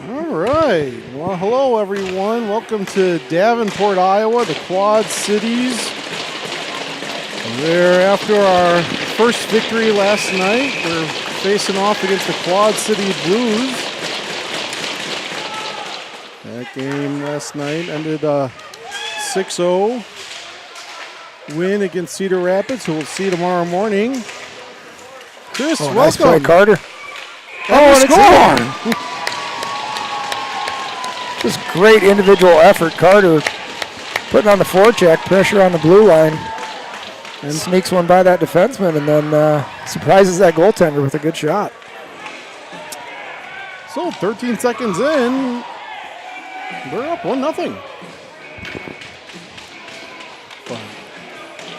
All right. Well, hello, everyone. Welcome to Davenport, Iowa, the Quad Cities. We're after our first victory last night. We're facing off against the Quad City Blues. That game last night ended 6-0 win against Cedar Rapids, who we'll see tomorrow morning. Chris, welcome. Nice play, Carter. And score! Just great individual effort. Carter putting on the forecheck, pressure on the blue line, and sneaks one by that defenseman, and then surprises that goaltender with a good shot. So 13 seconds in, they're up 1-0.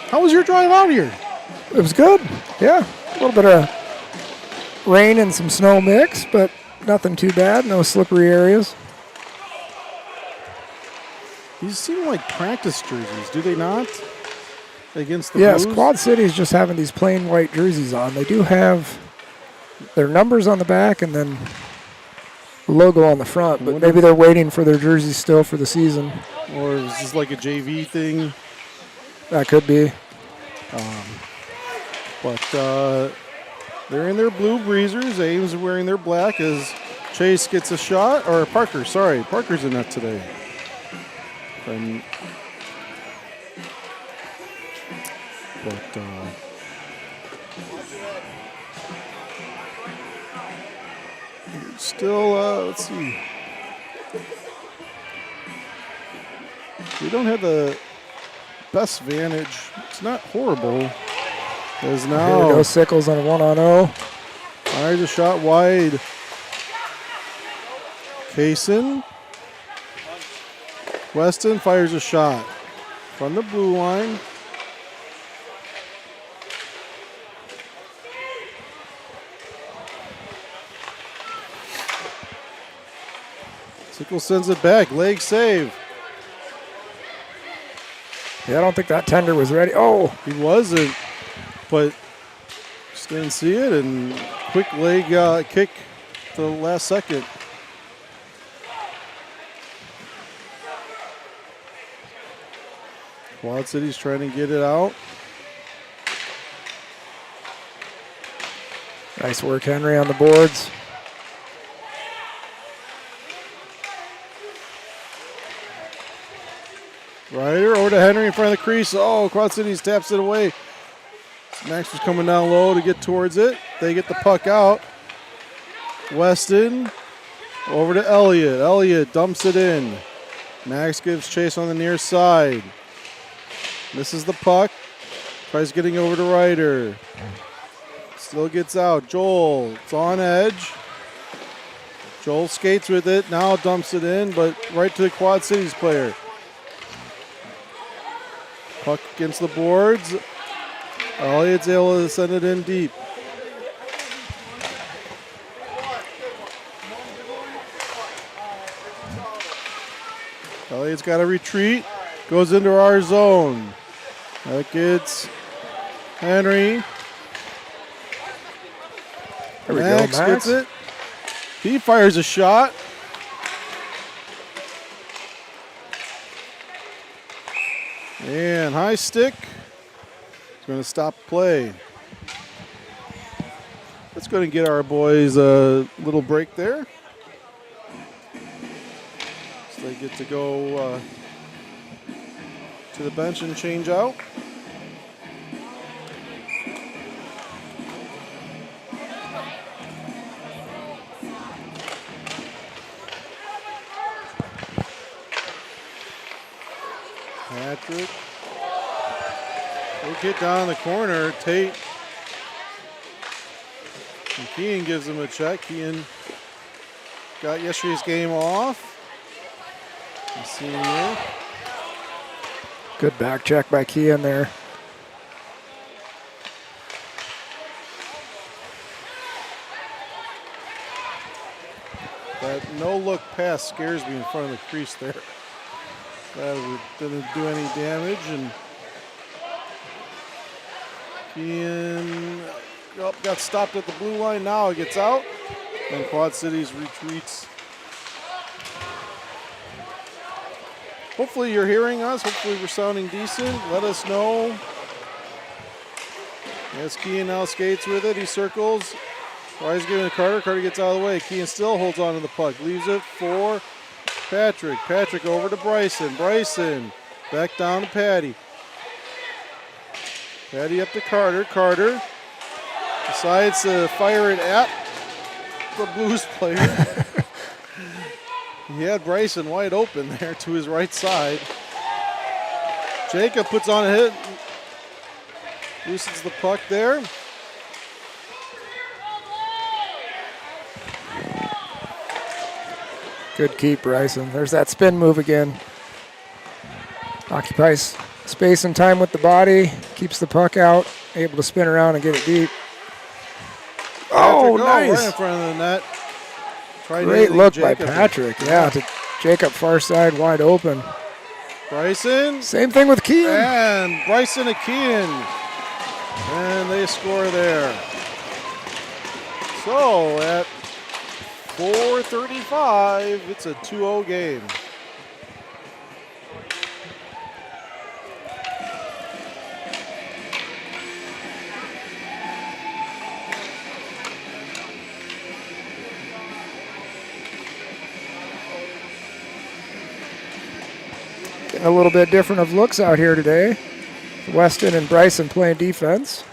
How was your drive out here? It was good. Yeah, a little bit of rain and some snow mix, but nothing too bad. No slippery areas. These seem like practice jerseys, do they not? Against the Yes, Blues? Quad City's just having these plain white jerseys on. They do have their numbers on the back and then the logo on the front, but maybe they're waiting for their jerseys still for the season. Or is this like a JV thing? That could be. But they're in their blue breezers. Ames are wearing their black as Chase gets a shot. Or Parker, sorry. Parker's in that today. Still, let's see. We don't have the best vantage. It's not horrible. As Here we now go, Sickles on a 1-on-0. fires a shot wide. Kaysen. Weston fires a shot from the blue line. Sickles sends it back. Leg save. Yeah, I don't think that tender was ready. Oh, He wasn't, but just didn't see it, and quick leg kick the last second. Quad City's trying to get it out. nice work, Henry, on the boards. Ryder over to Henry in front of the crease. Oh, Quad Cities taps it away. Max was coming down low to get towards it. They get the puck out. Weston over to Elliott. Elliott dumps it in. Max gives chase on the near side. Misses the puck. Tries getting over to Ryder. Still gets out. Joel, it's on edge. Joel skates with it. Now dumps it in, but right to the Quad Cities player. Puck against the boards. Elliott's able to send it in deep. Elliott's got to retreat. Goes into our zone. That gets Henry. There we Max go, Max. gets it. He fires a shot. And high stick. He's going to stop play. Let's go and get our boys a little break there. So they get to go to the bench and change out. Patrick. Big hit down the corner. Tate. And Kean gives him a check. Kean got yesterday's game off. The senior. Good back check by Kean there. That no-look pass scares me in front of the crease there. That didn't do any damage, and Kean got stopped at the blue line. Now it gets out, and Quad Cities retreats Hopefully you're hearing us. Hopefully we're sounding decent. Let us know. As Kean now skates with it, he circles. Tries giving it to Carter. Carter gets out of the way. Kean still holds on to the puck. Leaves it for Patrick. Patrick over to Bryson. Bryson back down to Patty. Patty up to Carter. Carter decides to fire it at the Blues player. He had Bryson wide open there to his right side. Jacob puts on a hit. Loosens the puck there. Good keep, Bryson. There's that spin move again. Occupies space and time with the body. Keeps the puck out. Able to spin around and get it deep. Oh, nice. Right in front of the net. Great look by Patrick. Yeah, to Jacob far side wide open. Bryson. Same thing with Kean. And Bryson to Kean. And they score there. So at 4:35, it's a 2-0 game. Getting a little bit different of looks out here today. Weston and Bryson playing defense.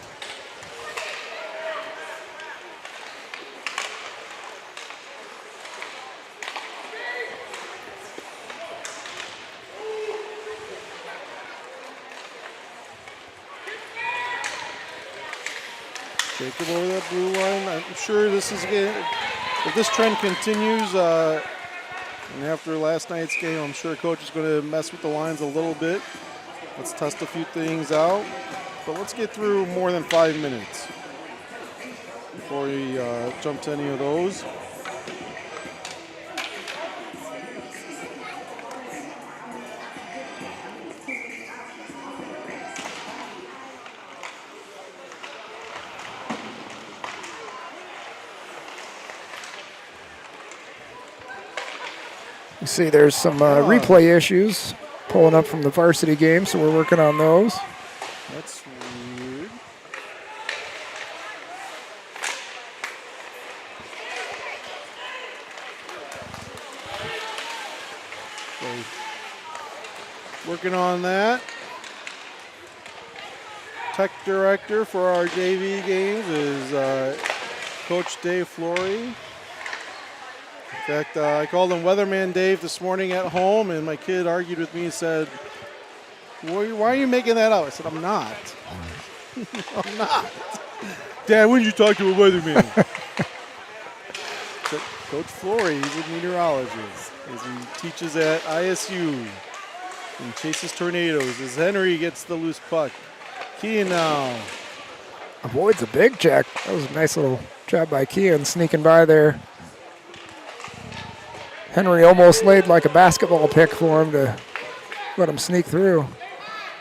Jacob over that blue line. I'm sure this is good. If this trend continues, and after last night's game, I'm sure coach is going to mess with the lines a little bit. Let's test a few things out. But let's get through more than 5 minutes before we jump to any of those. You see there's some replay issues pulling up from the varsity game, so we're working on those. That's weird. So, working on that. Tech director for our JV games is Coach Dave Flory. In fact, I called him Weatherman Dave this morning at home, and my kid argued with me and said, why are you making that up? I said, I'm not. I'm not. Dad, when did you talk to a weatherman? So, Coach Flory, he's a meteorologist. As he teaches at ISU and chases tornadoes as Henry gets the loose puck. Kean now. Avoids a big check. That was a nice little job by Kean sneaking by there. Henry almost laid like a basketball pick for him to let him sneak through.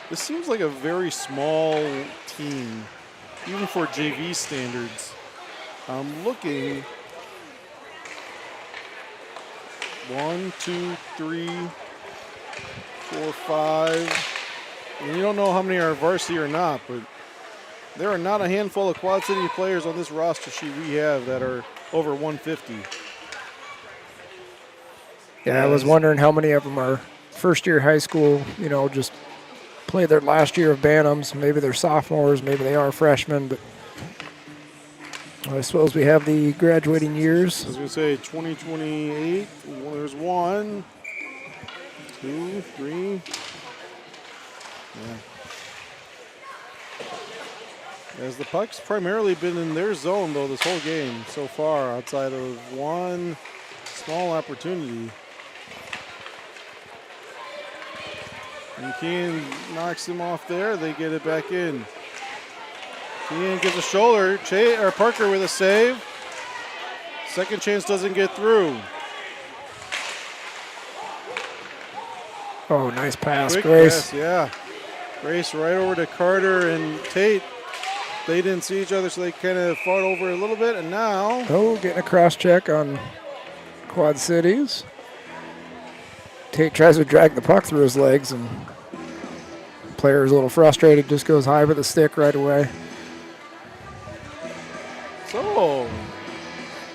This seems like a very small team, even for JV standards. I'm looking. 1, 2, 3, 4, 5. And you don't know how many are varsity or not, but there are not a handful of Quad City players on this roster sheet we have that are over 150. Yeah, I was wondering how many of them are first-year high school, you know, just played their last year of Bantams. Maybe they're sophomores, maybe they are freshmen, but I suppose we have the graduating years. I was going to say 2028. Well, there's 1, 2, 3. Yeah. As the puck's primarily been in their zone, though, this whole game so far, outside of one small opportunity. And Kean knocks him off there. They get it back in. Kean gives a shoulder. Parker with a save. Second chance doesn't get through. Oh, nice pass, Quick Grace. pass, yeah. Grace right over to Carter and Tate. They didn't see each other, so they kind of fought over a little bit, and now... Oh, getting a cross check on Quad Cities. Tate tries to drag the puck through his legs, and player is a little frustrated, just goes high with the stick right away. So,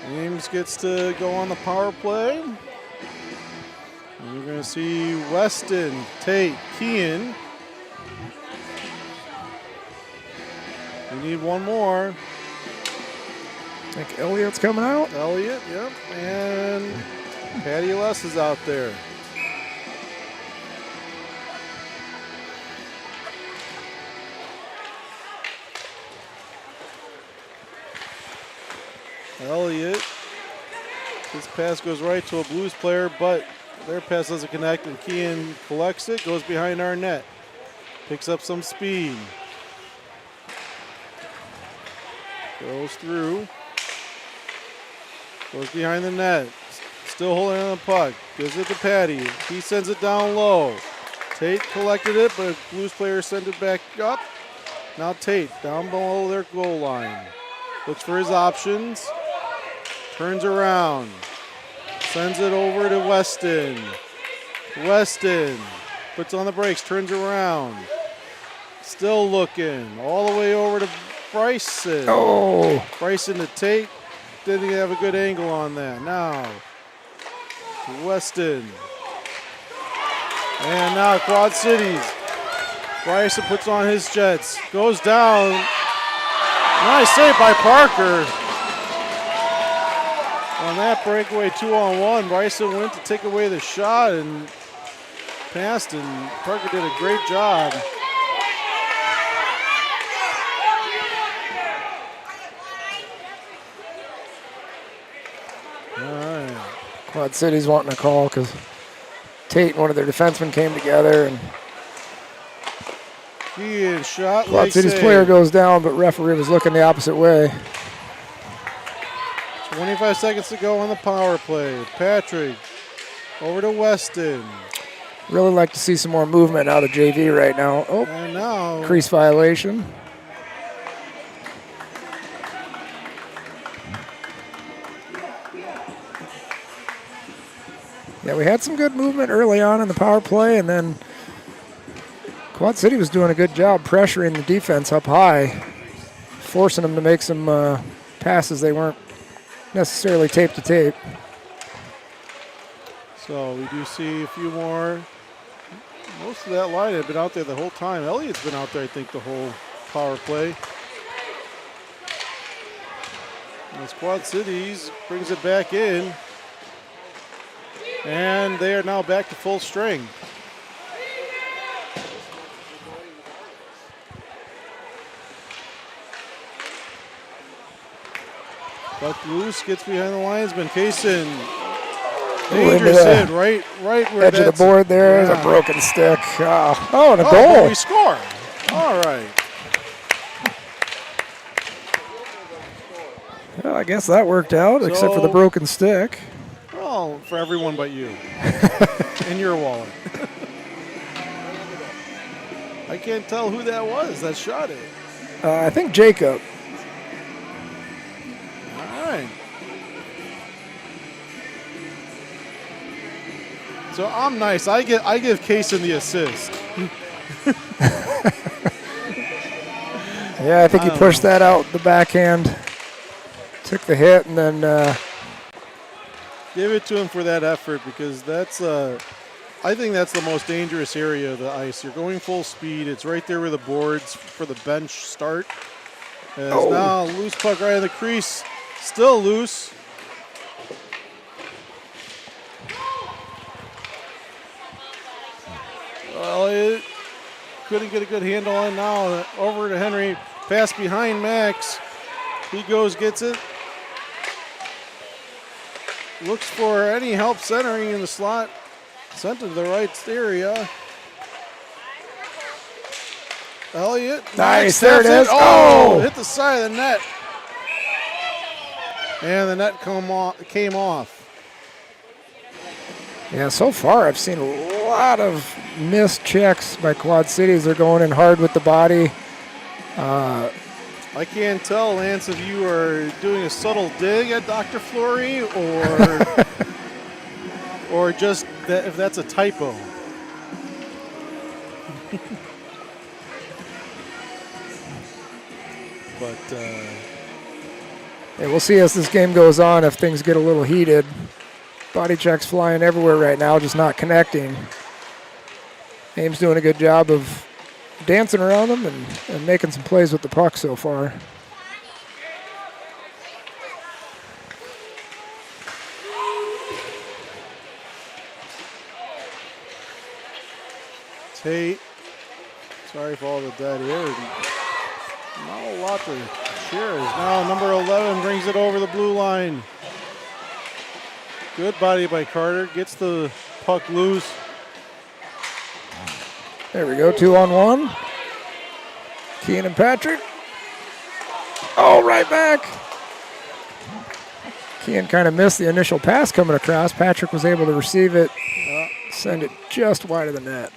Ames gets to go on the power play. And you're going to see Weston, Tate, Kean. We need one more. I think Elliott's coming out. Elliott, yep. And Patty Les is out there. Elliott. His pass goes right to a Blues player, but their pass doesn't connect, and Kean collects it, goes behind our net. Picks up some speed. Goes through. Goes behind the net. Still holding on the puck. Gives it to Patty. He sends it down low. Tate collected it, but Blues player sent it back up. Now Tate down below their goal line. Looks for his options. Turns around. Sends it over to Weston. Weston puts on the brakes, turns around. Still looking. All the way over to Bryson. Oh. Bryson to Tate. Didn't have a good angle on that. Now, Weston. And now Quad Cities. Bryson puts on his Jets. Goes down. Nice save by Parker. On that breakaway 2-on-1, Bryson went to take away the shot and passed, and Parker did a great job. All right. Quad City's wanting a call because Tate and one of their defensemen came together, and He is shot. Quad City's player goes down, but referee was looking the opposite way. 25 seconds to go on the power play. Patrick over to Weston. Really like to see some more movement out of JV right now. Oh, And now crease violation. Yeah, we had some good movement early on in the power play, and then Quad City was doing a good job pressuring the defense up high, forcing them to make some passes they weren't necessarily tape to tape. So we do see a few more. Most of that line had been out there the whole time. Elliott's been out there, I think, the whole power play. And Quad Cities brings it back in. And they are now back to full string. Buck loose, gets behind the linesman. Kaysen, dangerous hit, right where Edge of the board there is a broken stick. Oh, and a goal. We score. All right. Well, I guess that worked out, except for the broken stick. Well, for everyone but you. In your wallet. I can't tell who that was that shot it. I think Jacob. All right. So I'm nice. I give Kaysen the assist. Yeah, I think he pushed that out the backhand, took the hit, and then give it to him for that effort, because that's I think that's the most dangerous area of the ice. You're going full speed. It's right there where the boards for the bench start. As now loose puck right in the crease, still loose. Well, it couldn't get a good handle on. Now over to Henry, pass behind Max. He goes, gets it. Looks for any help centering in the slot. Sent to the right area. Elliott. Nice, there it is. Oh, hit the side of the net. And the net came off. Yeah, so far I've seen a lot of missed checks by Quad Cities. They're going in hard with the body. I can't tell, Lance, if you are doing a subtle dig at Dr. Fleury or just that if that's a typo. But Yeah, we'll see as this game goes on if things get a little heated. Body checks flying everywhere right now, just not connecting. Ames doing a good job of dancing around them and making some plays with the puck so far. Tate, sorry for all the dead air. Not a lot to cheer. Now number 11 brings it over the blue line. Good body by Carter. Gets the puck loose. There we go, 2-on-1. Keane and Patrick. Oh, right back. Keane kind of missed the initial pass coming across. Patrick was able to receive it, send it just wide of the net.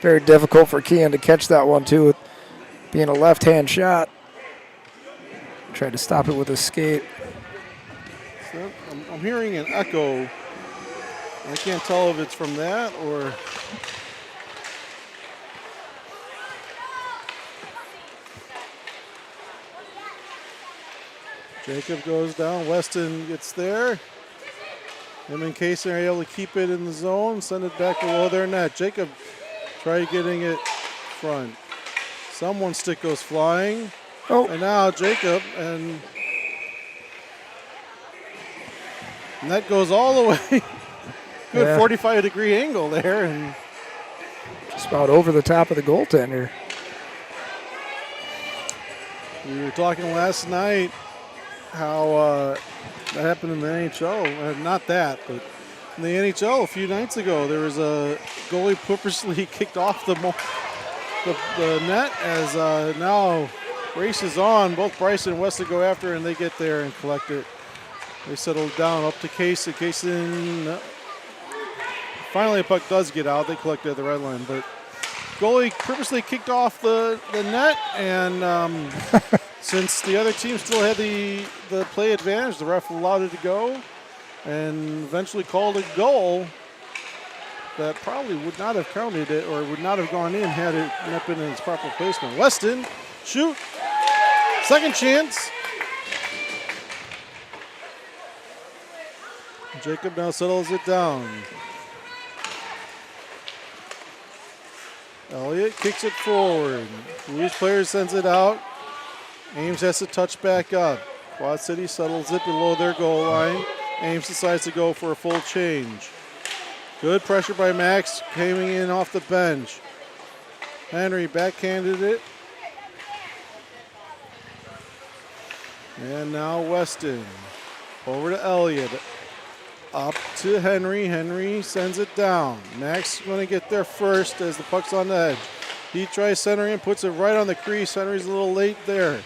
Very difficult for Keane to catch that one, too, with being a left-hand shot. Tried to stop it with his skate. So I'm hearing an echo. I can't tell if it's from that or... Jacob goes down. Weston gets there. Him and Casey are able to keep it in the zone, send it back below their net. Jacob tried getting it front. Someone's stick goes flying. Oh. And now Jacob, and that goes all the way. Good 45-degree angle there. And just about over the top of the goaltender. We were talking last night how that happened in the NHL. Not that, but in the NHL a few nights ago, there was a goalie purposely kicked off the net as now race is on. Both Bryson and Wesley go after, and they get there and collect it. They settle down up to Kaysen. Kaysen, finally a puck does get out. They collect it at the red line, but goalie purposely kicked off the net, and since the other team still had the play advantage, the ref allowed it to go and eventually called a goal that probably would not have counted it or would not have gone in had it not been in its proper placement. Weston, shoot. Second chance. Jacob now settles it down. Elliott kicks it forward. Blues player sends it out. Ames has to touch back up. Quad City settles it below their goal line. Ames decides to go for a full change. Good pressure by Max coming in off the bench. Henry backhanded it. And now Weston. Over to Elliott. Up to Henry. Henry sends it down. Max going to get there first as the puck's on the edge. He tries centering and puts it right on the crease. Henry's a little late there.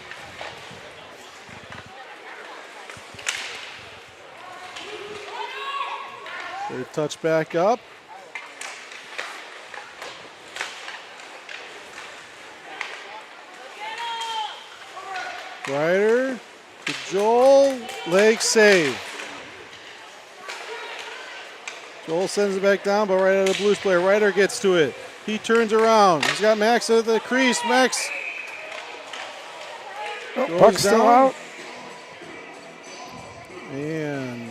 They touch back up. Ryder to Joel. Leg save. Joel sends it back down, but right out of the Blues player. Ryder gets to it. He turns around. He's got Max at the crease. Max. Oh, puck's still out. And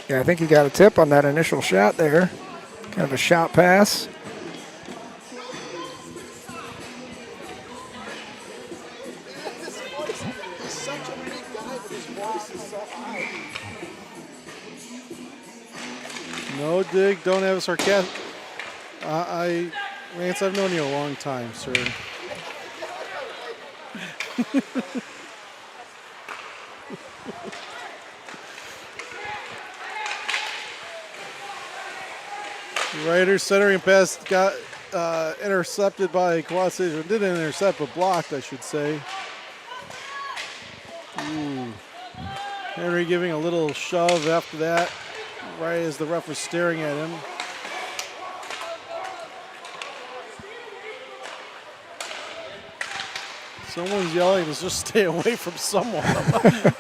yeah, I think he got a tip on that initial shot there. Kind of a shot pass. No dig, don't have a sarcasm. Lance, I've known you a long time, sir. Ryder centering pass got intercepted by Quad City. Didn't intercept, but blocked, I should say. Ooh. Henry giving a little shove after that, right as the ref was staring at him. Someone's yelling, let's just stay away from someone. It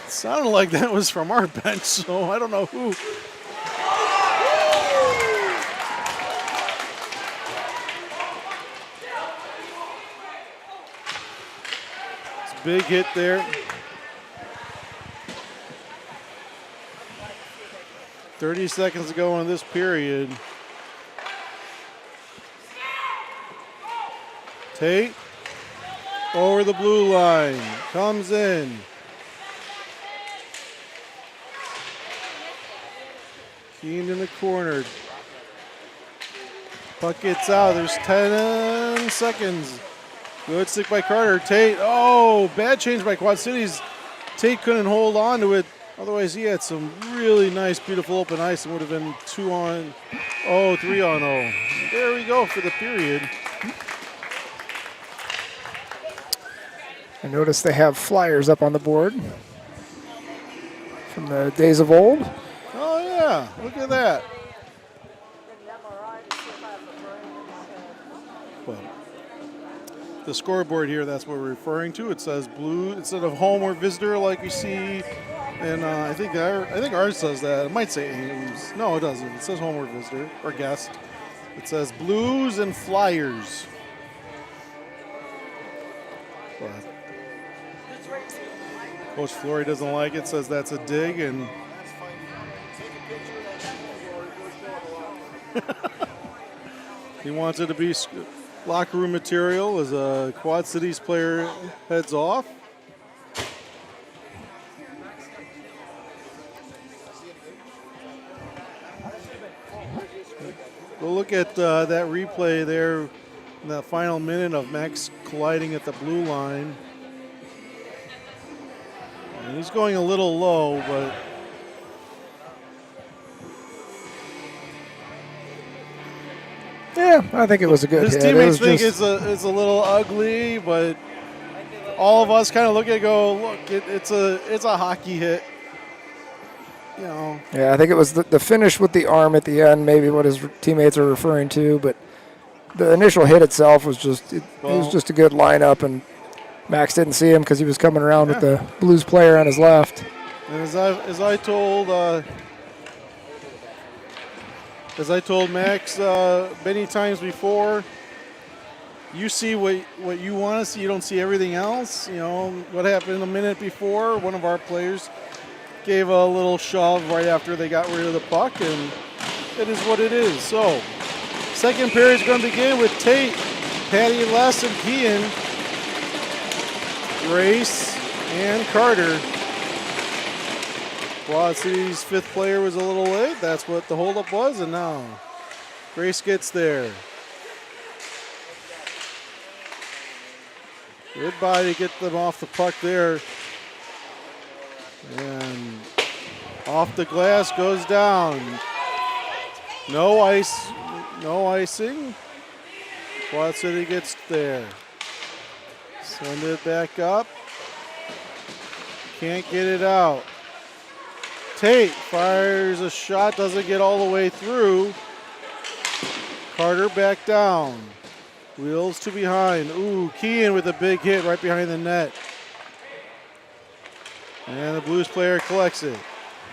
sounded like that was from our bench, so I don't know who. It's a big hit there. 30 seconds to go in this period. Tate over the blue line, comes in. Keen in the corner. Puck gets out, there's 10 seconds. Good stick by Carter. Tate, oh, bad change by Quad Cities. Tate couldn't hold on to it. Otherwise, he had some really nice, beautiful open ice and would have been 3 on 0. There we go for the period. I noticed they have flyers up on the board from the days of old. Oh, yeah, look at that. Well, the scoreboard here, that's what we're referring to. It says blue instead of home or visitor like we see. And I think ours says that. It might say Ames. No, it doesn't. It says home or visitor or guest. It says Blues and Flyers. But Coach Flory doesn't like it. Says that's a dig, and he wants it to be locker room material as a Quad Cities player heads off. We'll look at that replay there in that final minute of Max colliding at the blue line. And he's going a little low, but yeah, I think it was a good his hit. teammates think it's a little ugly, but all of us kind of look at it and go, look, it's a hockey hit. You know. Yeah, I think it was the finish with the arm at the end, maybe what his teammates are referring to, but the initial hit itself was just it was just a good lineup, and Max didn't see him because he was coming around with the Blues player on his left. And as I told Max many times before, you see what you want to see. You don't see everything else. You know what happened a minute before. One of our players gave a little shove right after they got rid of the puck, and it is what it is. So, second period is going to begin with Tate, Patty Les, and Kean, Grace, and Carter. Quad City's fifth player was a little late. That's what the holdup was, and now Grace gets there. Goodbye to get them off the puck there. And off the glass goes down. No icing. Quad City gets there. Send it back up. Can't get it out. Tate fires a shot, doesn't get all the way through. Carter back down. Wheels to behind. Ooh, Kean with a big hit right behind the net. And the Blues player collects it.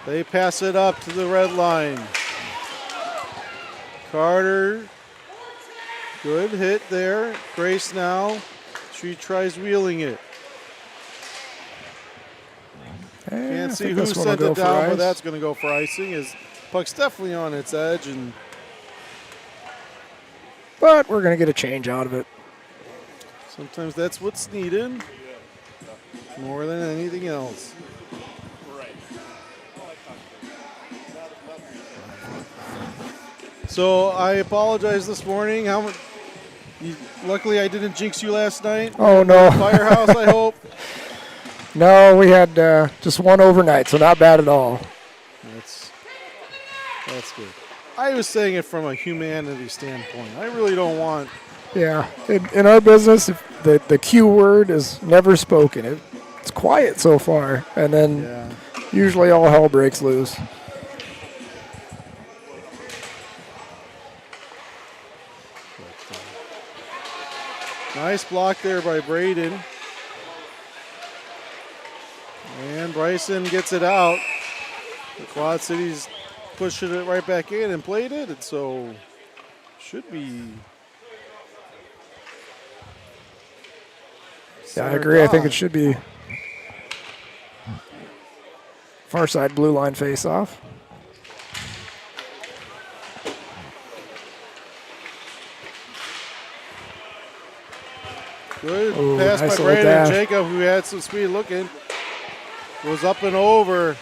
They pass it up to the red line. Carter, good hit there. Grace now. She tries wheeling it. Can't see who sent it down, but that's going to go for icing. His puck's definitely on its edge, but we're going to get a change out of it. Sometimes that's what's needed more than anything else. So I apologize this morning. Luckily, I didn't jinx you last night. Oh, no. Firehouse, I hope. No, we had just one overnight, so not bad at all. That's good. I was saying it from a humanity standpoint. I really don't want. Yeah, in our business, the Q word is never spoken. It's quiet so far, and then usually all hell breaks loose. Nice block there by Braden. And Bryson gets it out. The Quad Cities pushing it right back in and played it, and so should be. Yeah, I agree. I think it should be far side blue line face off. Good Ooh, pass nice by little Brandon dash. Jacob, who had some speed looking. Was up and over.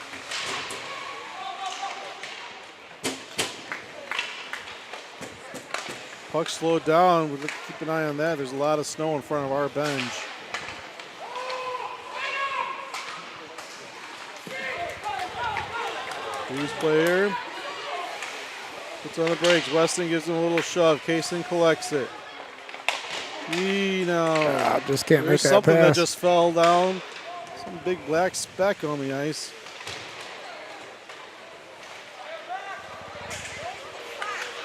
Puck slowed down. We'll keep an eye on that. There's a lot of snow in front of our bench. Hughes player puts on the brakes. Weston gives him a little shove. Kaysen collects it. Just can't There's make that something that pass. just fell down. Some big black speck on the ice.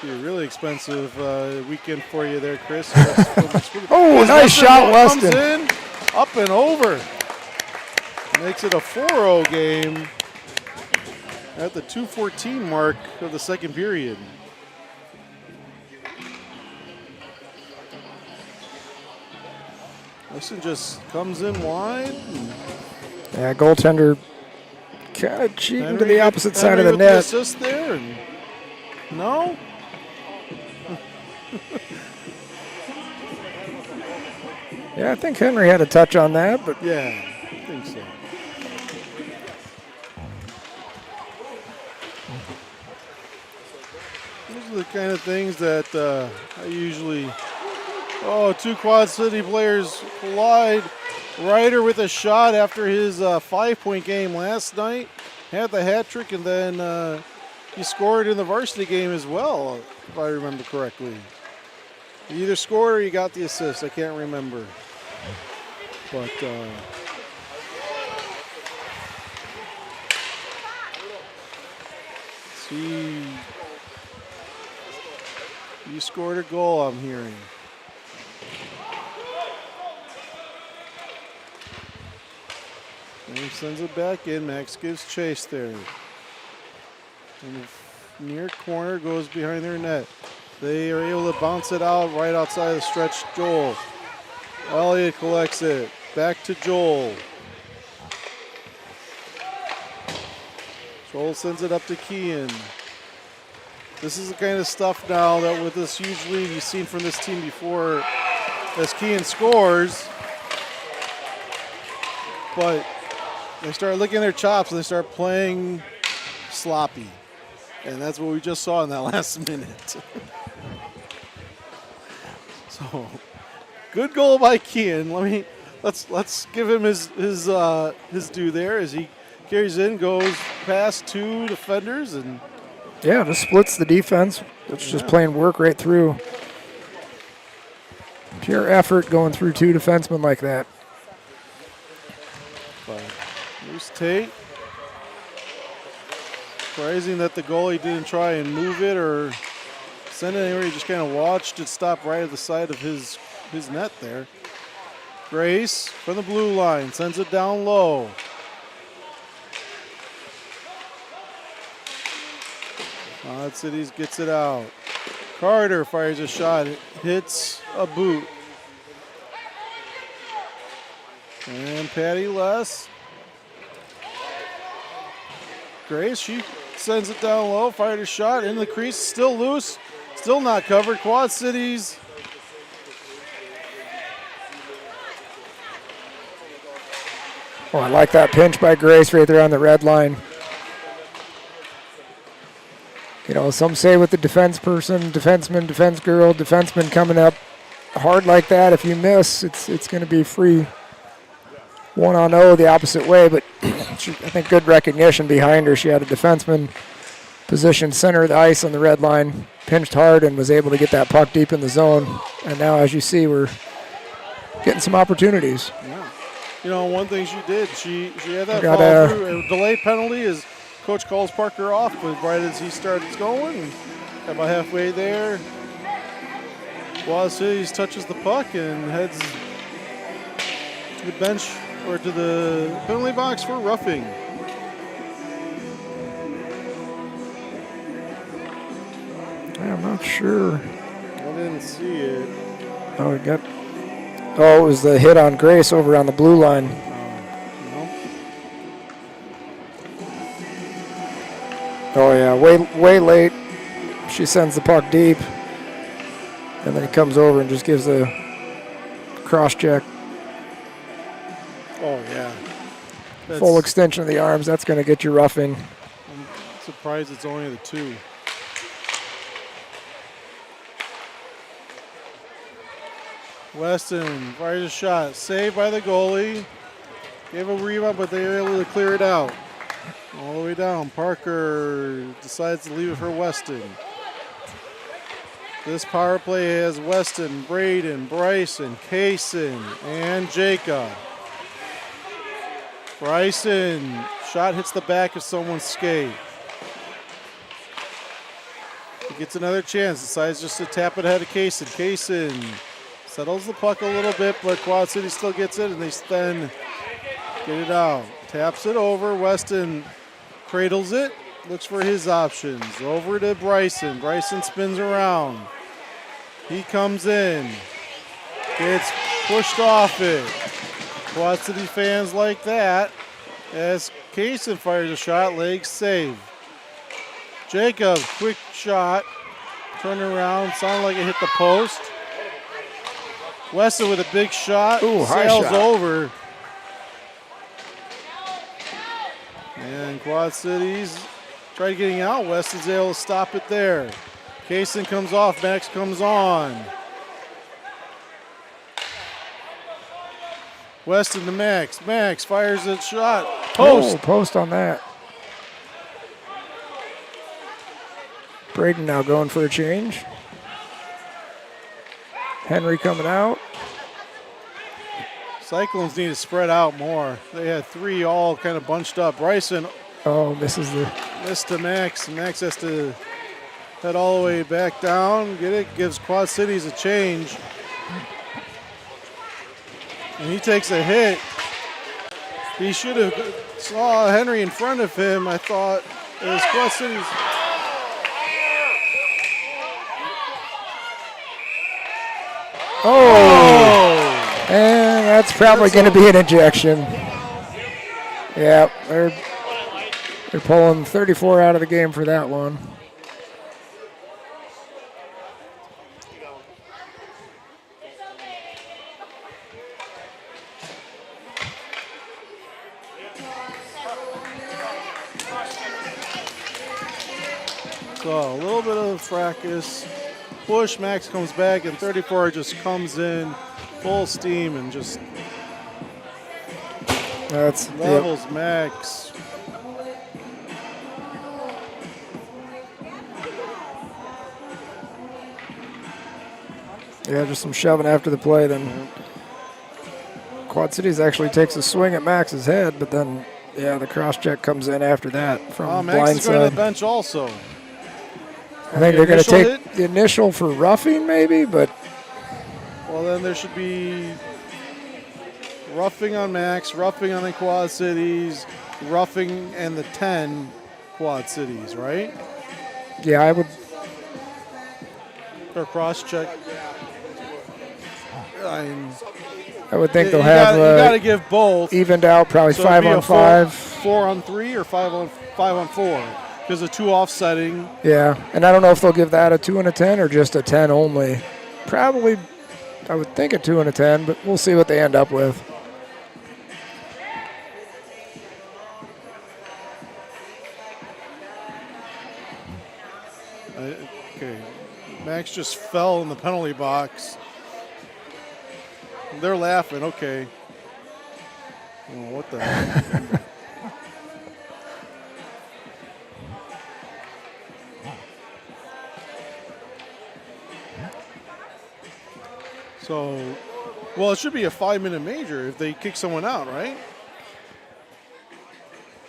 Be a really expensive weekend for you there, Chris. Oh, nice shot, Comes Weston. in, up and over. Makes it a 4-0 game at the 2:14 mark of the second period. Weston just comes in wide. Yeah, goaltender kind of cheating to the opposite side of the with net. assist there. And no? Yeah, I think Henry had a touch on that, but Yeah, I think so. Those are the kind of things that I usually. Oh, two Quad City players collide. Ryder with a shot after his 5-point game last night. Had the hat trick, and then he scored in the varsity game as well, if I remember correctly. He either scored or he got the assist. I can't remember. But see, you scored a goal, I'm hearing. And he sends it back in. Max gives chase there. And the near corner goes behind their net. They are able to bounce it out right outside the stretch. Joel. Elliott collects it. Back to Joel. Joel sends it up to Kean. This is the kind of stuff now that with this huge lead you've seen from this team before as Kean scores. But they start licking their chops and they start playing sloppy. And that's what we just saw in that last minute. So, good goal by Kean. Let's give him his due there as he carries in, goes past two defenders, and yeah, just splits the defense. It's just playing work right through. Pure effort going through two defensemen like that. Here's Tate. Surprising that the goalie didn't try and move it or send it anywhere. He just kind of watched it stop right at the side of his net there. Grace from the blue line sends it down low. Quad Cities gets it out. Carter fires a shot. It hits a boot. And Patty Less. Grace, she sends it down low, fired a shot in the crease, still loose, still not covered. Quad Cities. Oh, I like that pinch by Grace right there on the red line. You know, some say with the defense person, defenseman, defense girl, defenseman coming up hard like that, if you miss, it's going to be free 1-on-0 the opposite way, but I think good recognition behind her. She had a defenseman positioned center of the ice on the red line, pinched hard, and was able to get that puck deep in the zone. And now, as you see, we're getting some opportunities. Yeah. You know, one thing she did, she had that Got follow through. A delayed penalty as Coach calls Parker off, but right as he starts going, about halfway there, Quad Cities touches the puck and heads to the bench or to the penalty box for roughing. I'm not sure. I didn't see it. Oh, it was the hit on Grace over on the blue line. Oh yeah, way late. She sends the puck deep, and then he comes over and just gives the cross check. Oh yeah. Full extension of the arms. That's going to get you roughing. I'm surprised it's only the 2. Weston fires a shot. Saved by the goalie. Gave a rebound, but they were able to clear it out. All the way down. Parker decides to leave it for Weston. This power play has Weston, Braden, Bryson, Kaysen, and Jacob. Bryson, shot hits the back of someone's skate. He gets another chance. Decides just to tap it ahead of Kaysen. Kaysen settles the puck a little bit, but Quad City still gets it, and they then get it out. Taps it over. Weston cradles it. Looks for his options. Over to Bryson. Bryson spins around. He comes in. Gets pushed off it. Quad City fans like that as Kaysen fires a shot. Leg save. Jacob, quick shot. Turn around. Sounded like it hit the post. Weston with a big shot. Ooh, high sails shot. over. And Quad Cities tried getting out. Weston's able to stop it there. Kaysen comes off. Max comes on. Weston to Max. Max fires a shot. Post. Oh, post on that. Braden now going for a change. Henry coming out. Cyclones need to spread out more. They had 3 all kind of bunched up. Bryson Misses to Max. Max has to head all the way back down. Get it. Gives Quad Cities a change. And he takes a hit. He should have saw Henry in front of him. I thought it was Quad Cities. Oh! And that's probably going to be an ejection. Yeah, they're pulling 34 out of the game for that one. So a little bit of fracas. Push, Max comes back, and 34 just comes in full steam and just levels Max. Yeah, just some shoving after the play. Then Quad Cities actually takes a swing at Max's head, but then, yeah, the cross check comes in after that from Max is going to blindside. the bench also. I think they're going to Initial take the initial for roughing maybe, but Well, then there should be roughing on Max, roughing on the Quad Cities, roughing and the 10 Quad Cities, right? yeah, I would. Or cross check. I would think they'll have you got to give both. evened out, probably So it'd 5 be on a 5. 4 on 3 or 5 on 4 because of 2 offsetting. Yeah, and I don't know if they'll give that a 2 and a 10 or just a 10 only. Probably, I would think a 2 and a 10, but we'll see what they end up with. Okay, Max just fell in the penalty box. They're laughing. Okay. Oh, what the heck? So, well, it should be a 5-minute major if they kick someone out, right?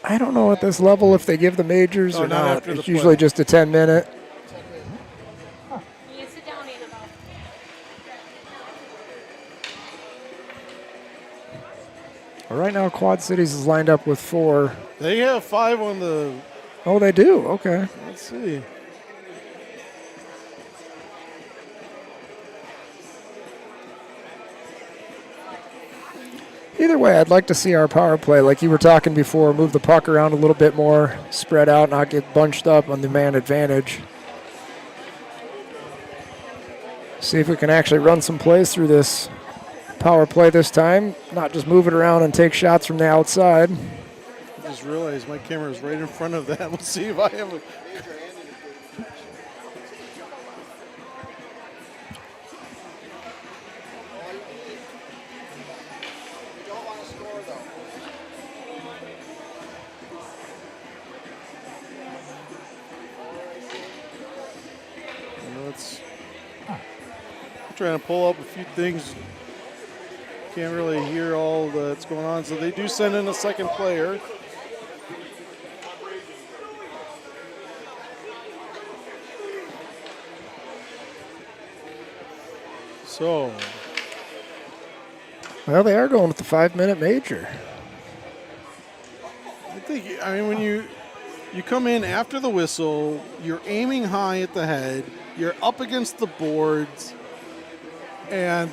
I don't know at this level if they give the majors or not not. after the It's usually play. just a 10-minute. You sit down, Annabelle. Well, right now, Quad Cities is lined up with 4. They have 5 on the. Oh, they do? Okay. Let's see. Either way, I'd like to see our power play, like you were talking before, move the puck around a little bit more, spread out, not get bunched up on the man advantage. See if we can actually run some plays through this power play this time, not just move it around and take shots from the outside. I just realized my camera is right in front of that. Let's see if I have a. Let's trying to pull up a few things. Can't really hear all that's going on. So they do send in a second player. So. Well, they are going with the 5-minute major. I mean, when you come in after the whistle, you're aiming high at the head, you're up against the boards, and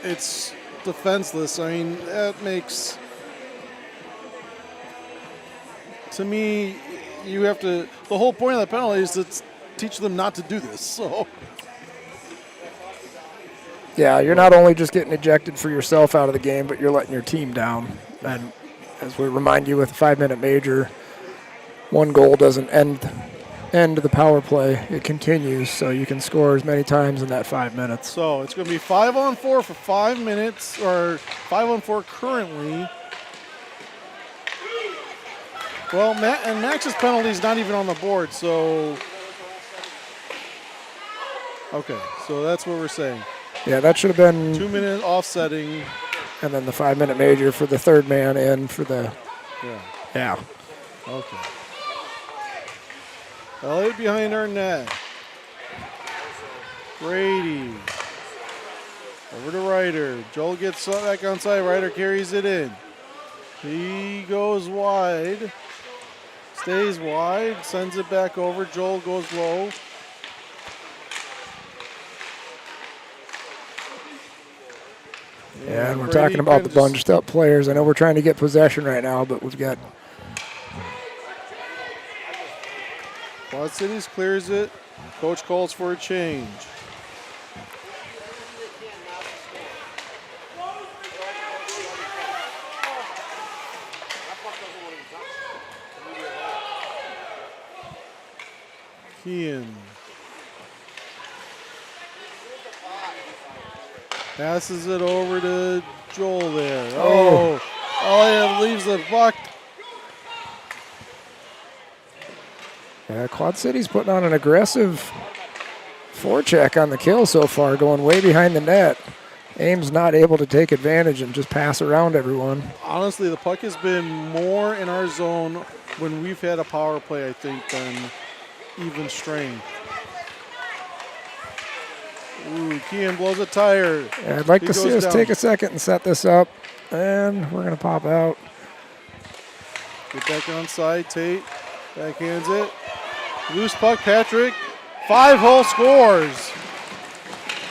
it's defenseless. I mean, that makes, to me, you have to, the whole point of the penalty is to teach them not to do this, so. Yeah, you're not only just getting ejected for yourself out of the game, but you're letting your team down. And as we remind you with a 5-minute major, 1 goal doesn't end the power play. It continues, so you can score as many times in that 5 minutes. So it's going to be 5-on-4 for 5 minutes, or 5-on-4 currently. Well, and Max's penalty is not even on the board, so. Okay, so that's what we're saying. Yeah, that should have been 2-minute offsetting. And then the 5-minute major for the third man in for the. Yeah. Okay. Elliott behind our net. Brady. Over to Ryder. Joel gets back onside. Ryder carries it in. He goes wide. Stays wide. Sends it back over. Joel goes low. Yeah, and we're talking about the bunched up players. I know we're trying to get possession right now, but we've got. Quad Cities clears it. Coach calls for a change. Kean. Passes it over to Joel there. Oh, Elliott leaves the puck. Yeah, Quad City's putting on an aggressive forecheck on the kill so far, going way behind the net. Ames not able to take advantage and just pass around everyone. Honestly, the puck has been more in our zone when we've had a power play, I think, than even strength. Ooh, Kean blows a tire. Yeah, I'd like to see us take a second and set this up, and we're going to pop out. Get back onside, Tate. Backhands it. Loose puck, Patrick. 5-hole scores.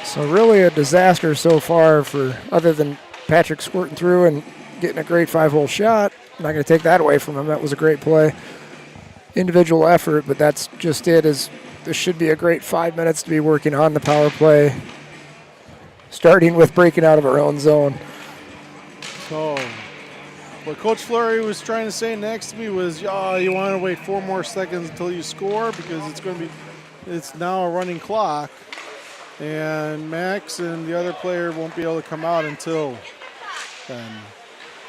So really a disaster so far for, other than Patrick squirting through and getting a great 5-hole shot. I'm not going to take that away from him. That was a great play. Individual effort, but that's just it. This should be a great 5 minutes to be working on the power play, starting with breaking out of our own zone. So what Coach Fleury was trying to say next to me was, you want to wait 4 more seconds until you score because it's now a running clock, and Max and the other player won't be able to come out until then.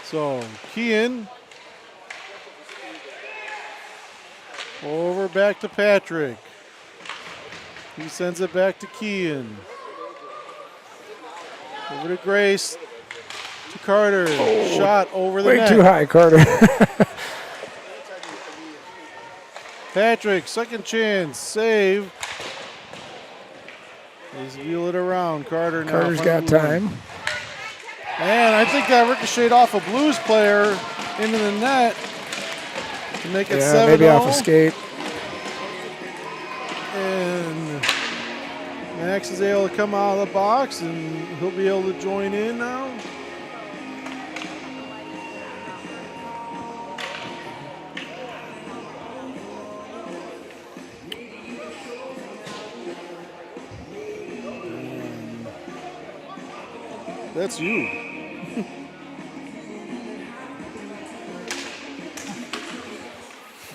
So Kean over back to Patrick. He sends it back to Kean. Over to Grace. To Carter. Shot over the net. Way too high, Carter. Patrick, second chance. Save. Let's wheel it around. Carter's got time. And I think that ricocheted off a Blues player into the net to make it 7-0. Maybe off a skate. And Max is able to come out of the box, and he'll be able to join in now. That's you.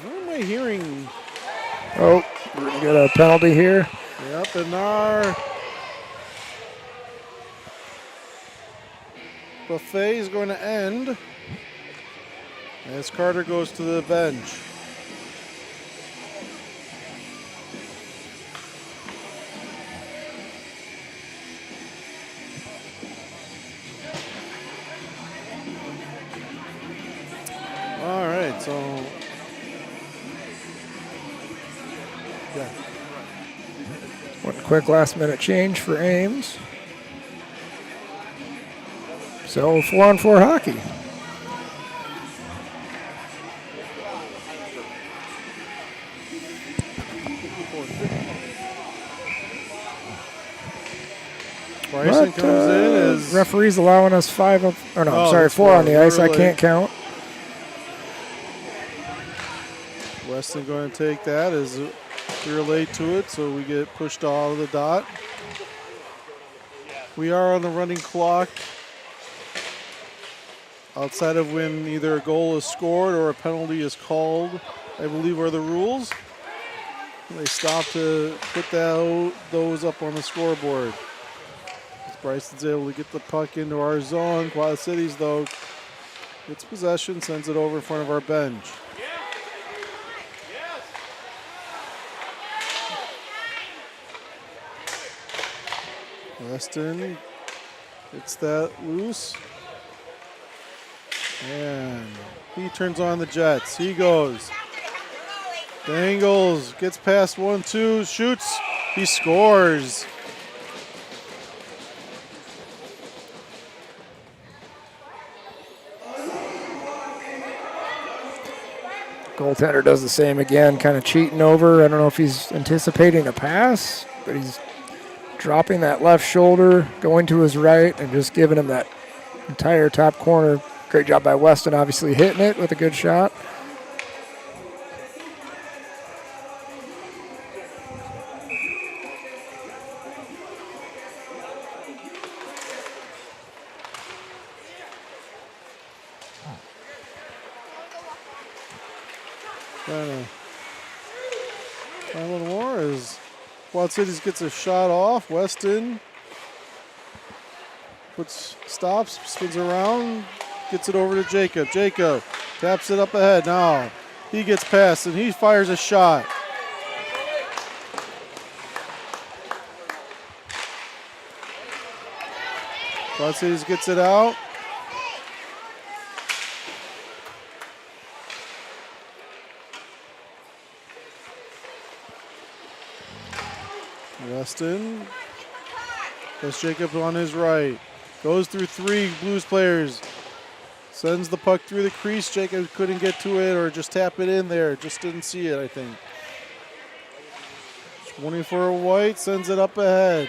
What am I hearing? Oh, we're going to get a penalty here. Yep, and our buffet is going to end as Carter goes to the bench. All right, so yeah. One quick last-minute change for Ames. So 4-on-4 hockey. Bryson comes in as referee's allowing us 4 four on the ice. I really. can't count. Weston going to take that as we're late to it, so we get pushed out of the dot. We are on the running clock. Outside of when either a goal is scored or a penalty is called, I believe are the rules. They stop to put those up on the scoreboard. As Bryson's able to get the puck into our zone. Quad Cities, though, gets possession, sends it over in front of our bench. Weston gets that loose. And he turns on the Jets. He goes. Dangles, gets past 1-2, shoots. He scores. Goaltender does the same again, kind of cheating over. I don't know if he's anticipating a pass, but he's dropping that left shoulder, going to his right, and just giving him that entire top corner. Great job by Weston, obviously hitting it with a good shot. Trying to find a little more as Quad Cities gets a shot off. Weston stops, spins around, gets it over to Jacob. Jacob taps it up ahead. Now he gets past and he fires a shot. Quad Cities gets it out. Weston has Jacob on his right. Goes through 3 Blues players. Sends the puck through the crease. Jacob couldn't get to it or just tap it in there. Just didn't see it, I think. 24 White sends it up ahead.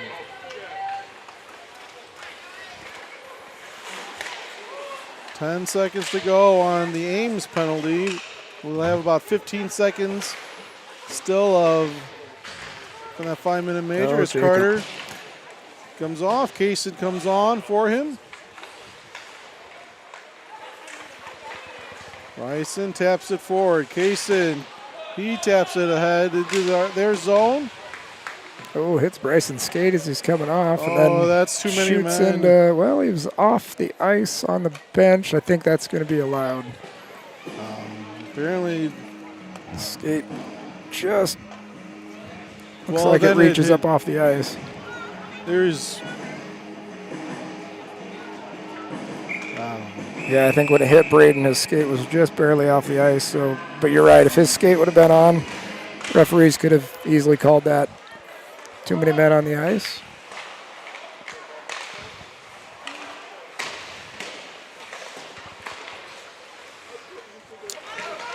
Ten seconds to go on the Ames penalty. We'll have about 15 seconds still of from that 5-minute major as Carter comes off. Kaysen comes on for him. Bryson taps it forward. Kaysen, he taps it ahead into their zone. Oh, hits Bryson's skate as he's coming off. And then that's too many shoots men. into, well, he was off the ice on the bench. I think that's going to be allowed. Apparently, skate just looks like it reaches up off the ice. There's... Yeah, I think when it hit Braden, his skate was just barely off the ice. So, but you're right. If his skate would have been on, referees could have easily called that. Too many men on the ice.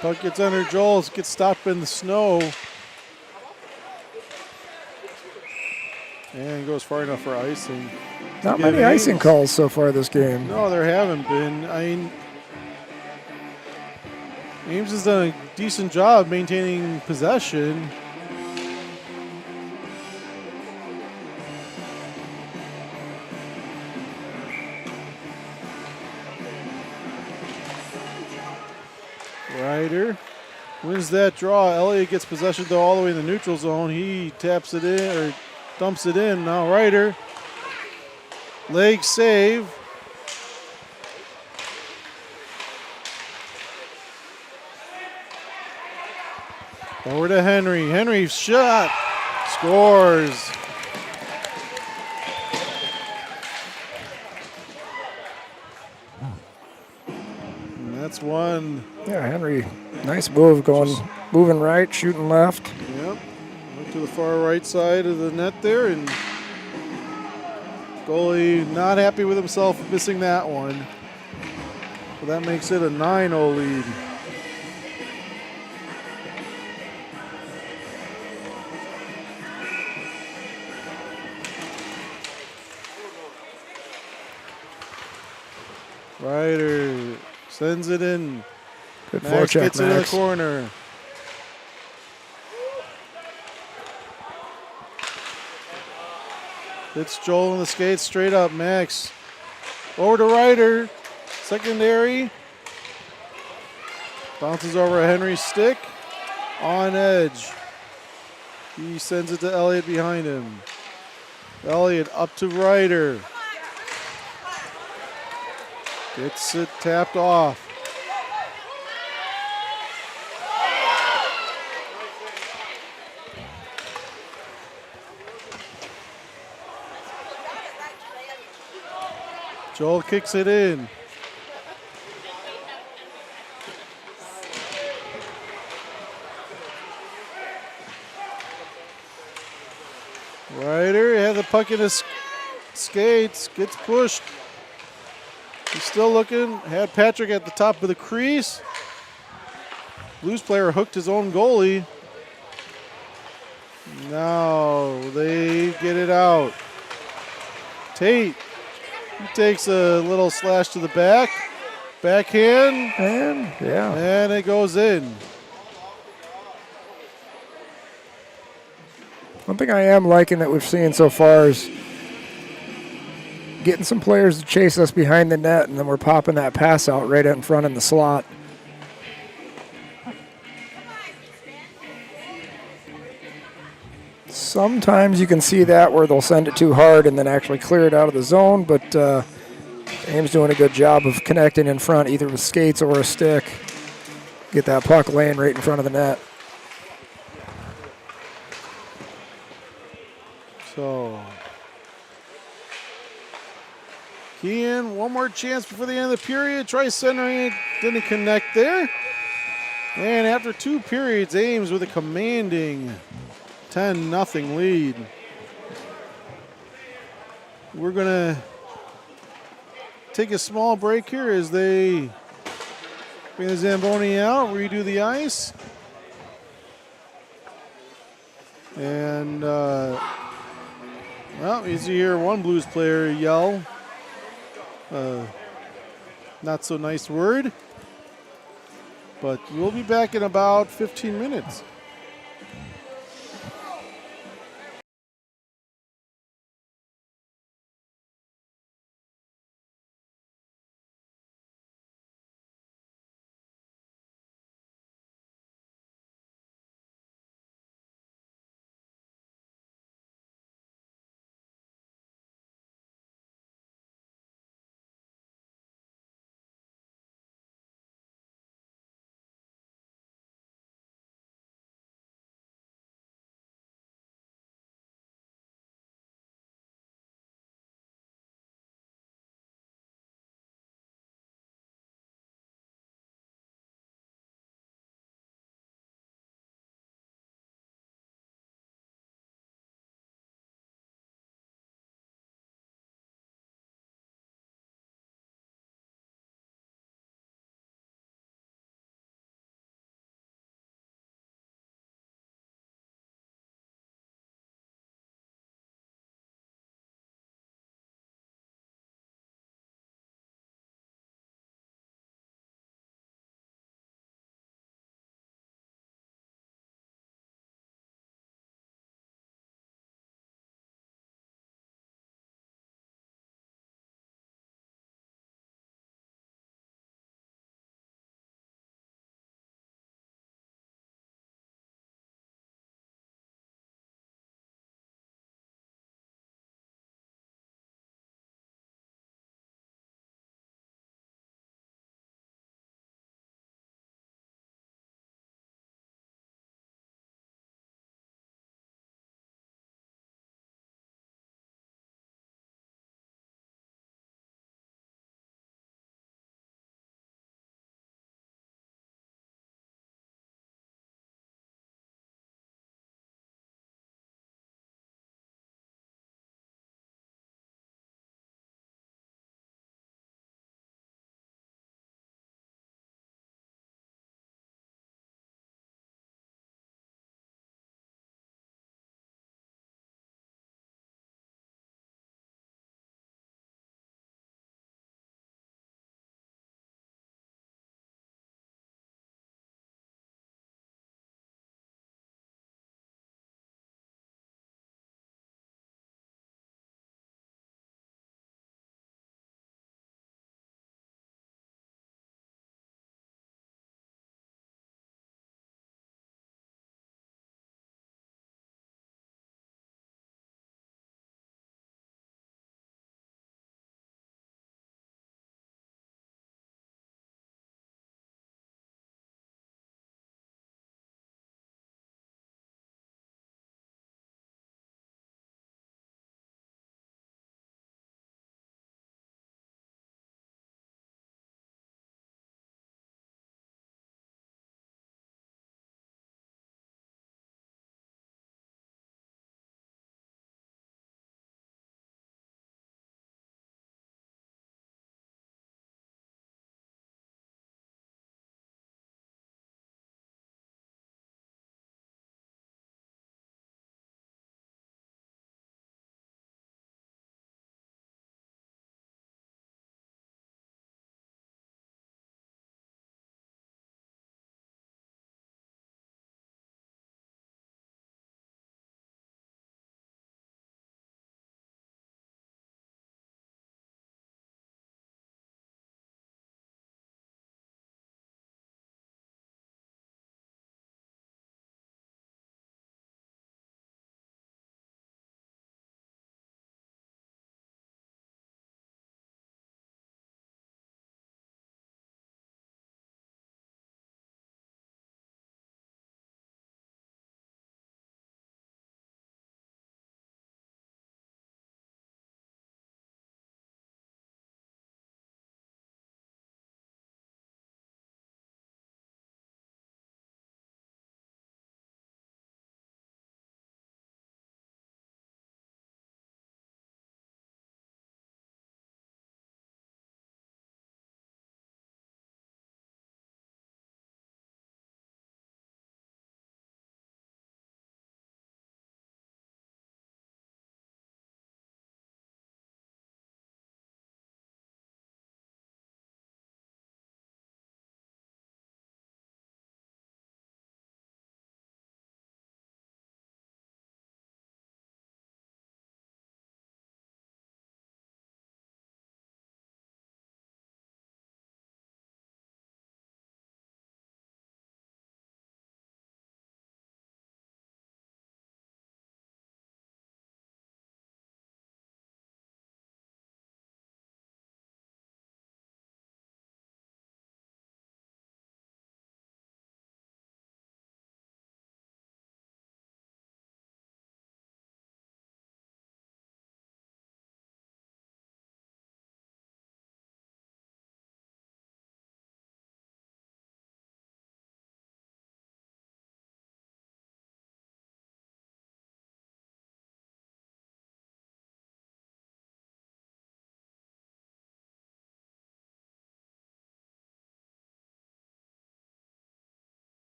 Puck gets under Joel, gets stopped in the snow. And goes far enough for icing. Not many icing Ames calls so far this game. No, there haven't been. I mean, Ames has done a decent job maintaining possession. Ryder wins that draw. Elliott gets possession though all the way in the neutral zone. He taps it in or dumps it in. Now Ryder. Leg save. Over to Henry. Henry shot. Scores. And that's one. Yeah, Henry, nice move moving right, shooting left. Yep. Went to the far right side of the net there, and goalie not happy with himself for missing that one. So that makes it a 9-0 lead. Ryder sends it in. Good Max forecheck, gets it in the Max. corner. It's Joel in the skates, straight up. Max over to Ryder. Secondary. Bounces over a Henry stick. On edge. He sends it to Elliott behind him. Elliott up to Ryder. Gets it tapped off. Joel kicks it in. Ryder had the puck in his skates, gets pushed. He's still looking, had Patrick at the top of the crease. Blues player hooked his own goalie. Now they get it out. Tate, he takes a little slash to the back. Backhand. And it goes in. One thing I am liking that we've seen so far is getting some players to chase us behind the net, and then we're popping that pass out right out in front in the slot. Sometimes you can see that where they'll send it too hard and then actually clear it out of the zone, but Ames doing a good job of connecting in front, either with skates or a stick. Get that puck laying right in front of the net. So, Kean, one more chance before the end of the period. Tries centering it, didn't connect there. And after 2 periods, Ames with a commanding 10-0 lead. We're going to take a small break here as they bring the Zamboni out, redo the ice. And, well, as you hear one Blues player yell, not so nice word, but we'll be back in about 15 minutes.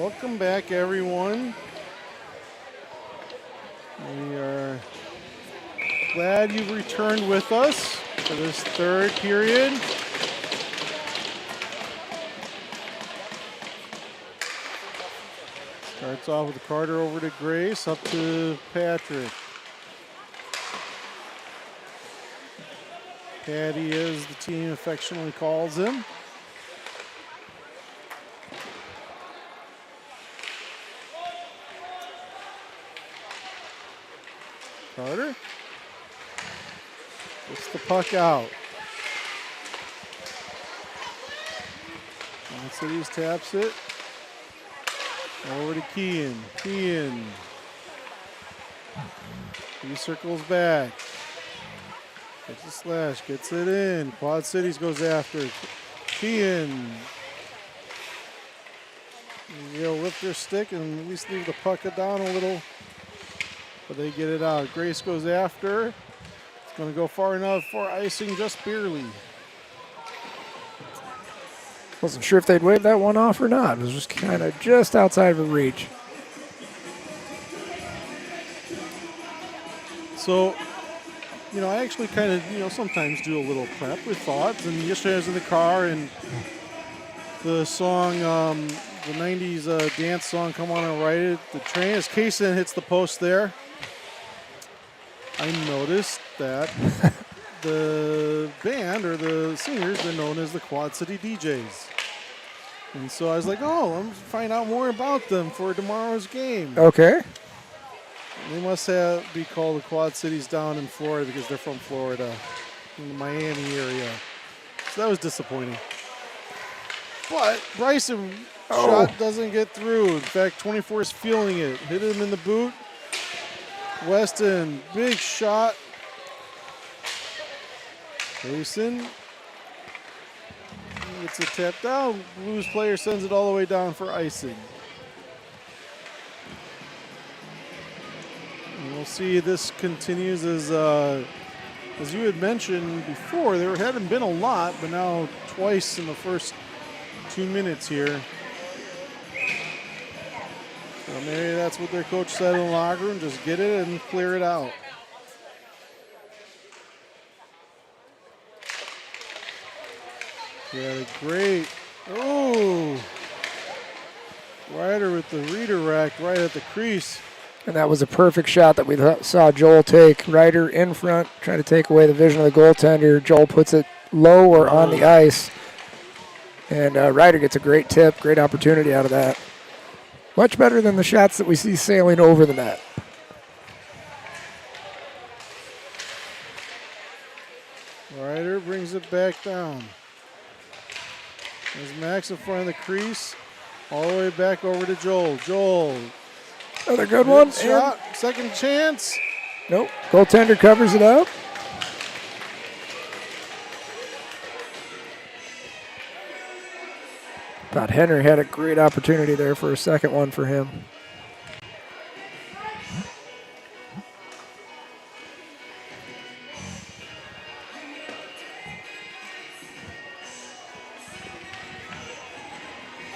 Welcome back, everyone. We are glad you've returned with us for this third period. Starts off with Carter over to Grace, up to Patrick. Patty, as the team affectionately calls him. Carter gets the puck out. Cities taps it. Over to Kean. Kean. He circles back. Gets a slash, gets it in. Quad Cities goes after. Kean. They'll lift their stick and at least leave the puck down a little. But they get it out. Grace goes after. It's going to go far enough for icing, just barely. Wasn't sure if they'd wave that one off or not. It was just kind of just outside of reach. So, I actually kind of, sometimes do a little prep with thoughts. And yesterday I was in the car and the song, the 90s dance song, Come On and Ride It, the train, as Kaysen hits the post there, I noticed that the band or the singers, they're known as the Quad City DJs. And so I was like, I'm going to find out more about them for tomorrow's game. Okay. They must be called the Quad Cities down in Florida because they're from Florida, in the Miami area. So that was disappointing. But Bryson shot doesn't get through. In fact, 24 is feeling it. Hit him in the boot. Weston, big shot. Mason gets it tapped down. Blues player sends it all the way down for icing. And we'll see this continues as you had mentioned before, there hadn't been a lot, but now twice in the first 2 minutes here. So maybe that's what their coach said in the locker room, just get it and clear it out. Yeah, great. Oh, Ryder with the redirect right at the crease. And that was a perfect shot that we saw Joel take. Ryder in front, trying to take away the vision of the goaltender. Joel puts it low or on the ice. And Ryder gets a great tip, great opportunity out of that. Much better than the shots that we see sailing over the net. Ryder brings it back down. There's Max in front of the crease. All the way back over to Joel. Joel. Another good one. Shot. Second chance. Nope. Goaltender covers it up. Thought Henry had a great opportunity there for a second one for him.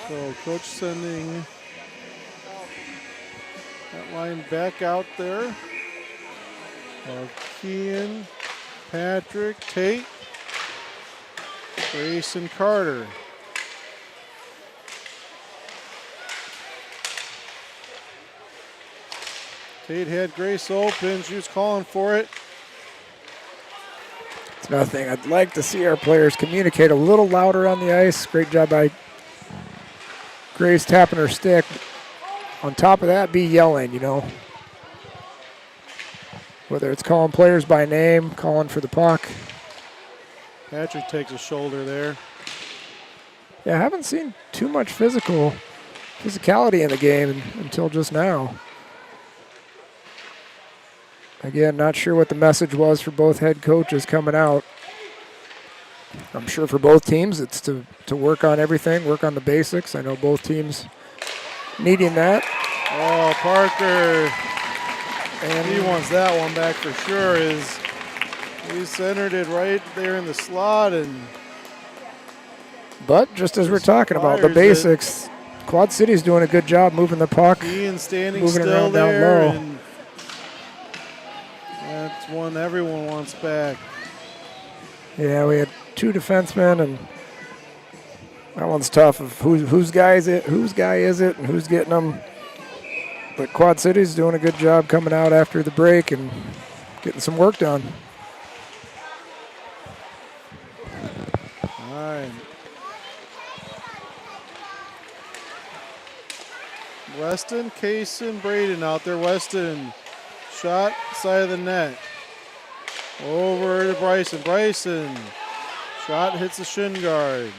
So coach sending that line back out there. Kean, Patrick, Tate, Grace, and Carter. Tate had Grace open. She was calling for it. It's nothing. I'd like to see our players communicate a little louder on the ice. Great job by Grace tapping her stick. On top of that, be yelling, Whether it's calling players by name, calling for the puck. Patrick takes a shoulder there. Yeah, I haven't seen too much physicality in the game until just now. Again, not sure what the message was for both head coaches coming out. I'm sure for both teams it's to work on everything, work on the basics. I know both teams needing that. Oh, Parker. And he wants that one back for sure. He centered it right there in the slot. But just as we're talking about the basics, Quad City's doing a good job moving the puck. Ian standing moving still around down there. low. And that's one everyone wants back. Yeah, we had 2 defensemen, and that one's tough. Of whose guy is it, and who's getting them. But Quad City's doing a good job coming out after the break and getting some work done. All right. Weston, Kaysen, Braden out there. Weston, shot, side of the net. Over to Bryson. Bryson, shot hits the shin guard.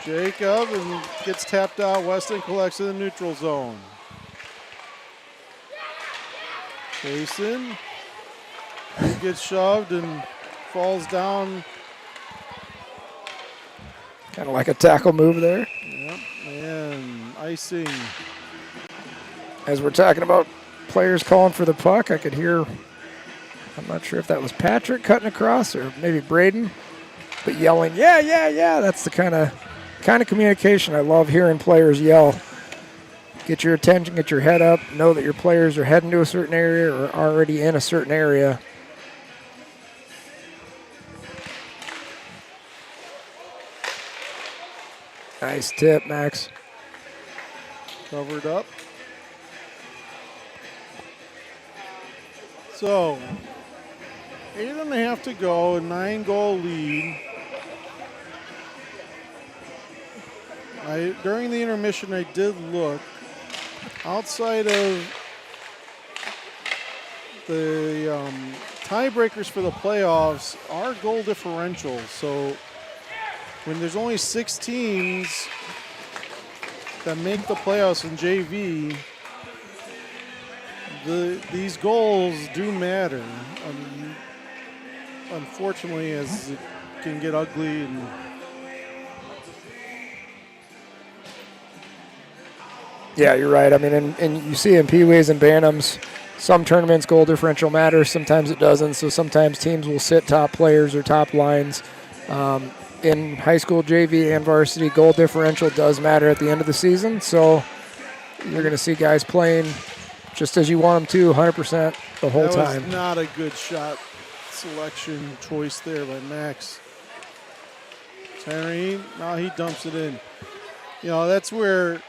Jacob and gets tapped out. Weston collects in the neutral zone. Kaysen, he gets shoved and falls down. Kind of like a tackle move there. Yep, and icing. As we're talking about players calling for the puck, I could hear, I'm not sure if that was Patrick cutting across or maybe Braden, but yelling, yeah, yeah, yeah. That's the kind of communication I love hearing players yell. Get your attention, get your head up, know that your players are heading to a certain area or already in a certain area. Nice tip, Max. Covered up. So, 8.5 to go, a 9-goal lead. During the intermission, I did look. Outside of the tiebreakers for the playoffs, our goal differential. So, when there's only 6 teams that make the playoffs in JV, these goals do matter. Unfortunately, as it can get ugly and yeah, you're right. I mean, and you see in Pee-wees and Bantams, some tournaments goal differential matters, sometimes it doesn't. So sometimes teams will sit top players or top lines. In high school, JV, and varsity, goal differential does matter at the end of the season. So you're going to see guys playing just as you want them to, 100% the whole time. That was not a good shot selection choice there by Max. Henry, now he dumps it in. You know, that's where,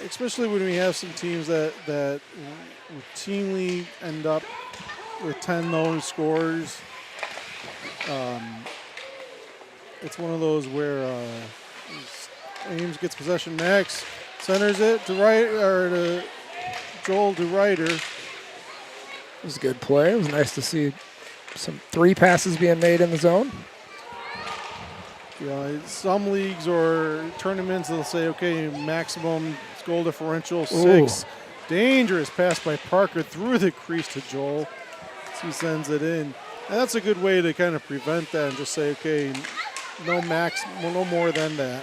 especially when we have some teams that routinely end up with 10 lone scores, it's one of those where Ames gets possession. Max centers it to right, or to Joel to Ryder. It was a good play. It was nice to see some 3 passes being made in the zone. You know, some leagues or tournaments, they'll say, okay, maximum goal differential 6. Ooh. Dangerous pass by Parker through the crease to Joel. He sends it in. And that's a good way to kind of prevent that and just say, okay, no more than that.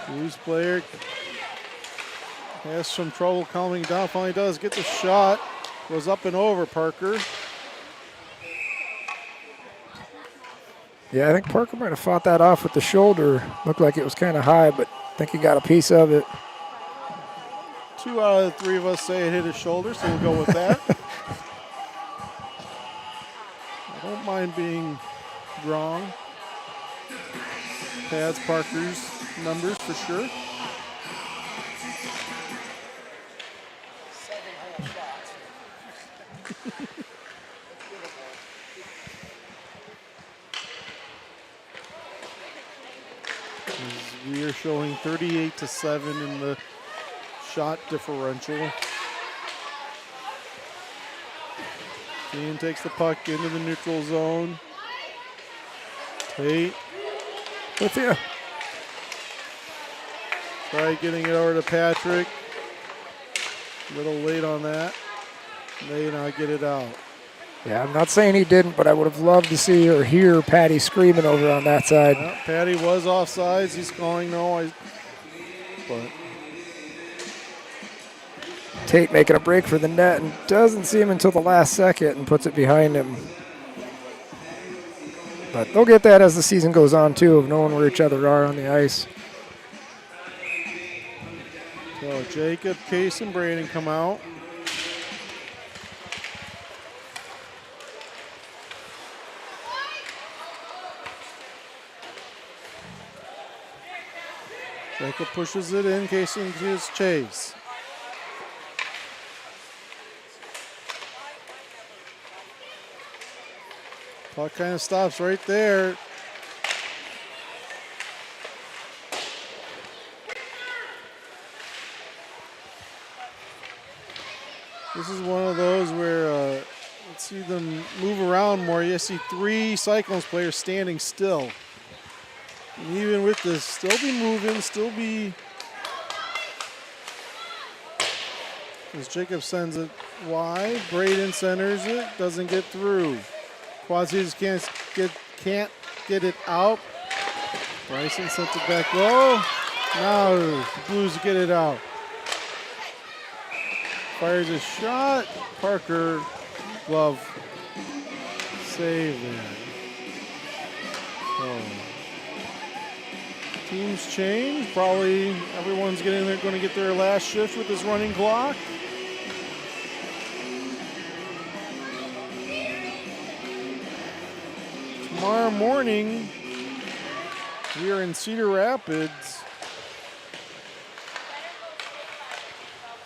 Blues player has some trouble calming down. Finally does get the shot. Goes up and over Parker. Yeah, I think Parker might have fought that off with the shoulder. Looked like it was kind of high, but I think he got a piece of it. 2 out of the 3 of us say it hit his shoulder, so we'll go with that. I don't mind being wrong. Pads Parker's numbers for sure. 700 shots. We are showing 38-7 in the shot differential. Team takes the puck into the neutral zone. Tate with you. Try getting it over to Patrick. A little late on that. They now get it out. Yeah, I'm not saying he didn't, but I would have loved to see or hear Patty screaming over on that side. Well, Patty was offsides. He's calling no. But Tate making a break for the net and doesn't see him until the last second and puts it behind him. But they'll get that as the season goes on, too, of knowing where each other are on the ice. So Jacob, Case, and Braden come out. Jacob pushes it in. Case gives chase. Puck kind of stops right there. This is one of those where let's see them move around more. You see 3 Cyclones players standing still. And even with this, still be moving, still be. As Jacob sends it wide, Braden centers it, doesn't get through. Quasi's can't get it out. Bryson sent it back low. Now the Blues get it out. Fires a shot. Parker, glove, save there. Oh. Teams change. Probably everyone's going to get their last shift with this running clock. Tomorrow morning, we are in Cedar Rapids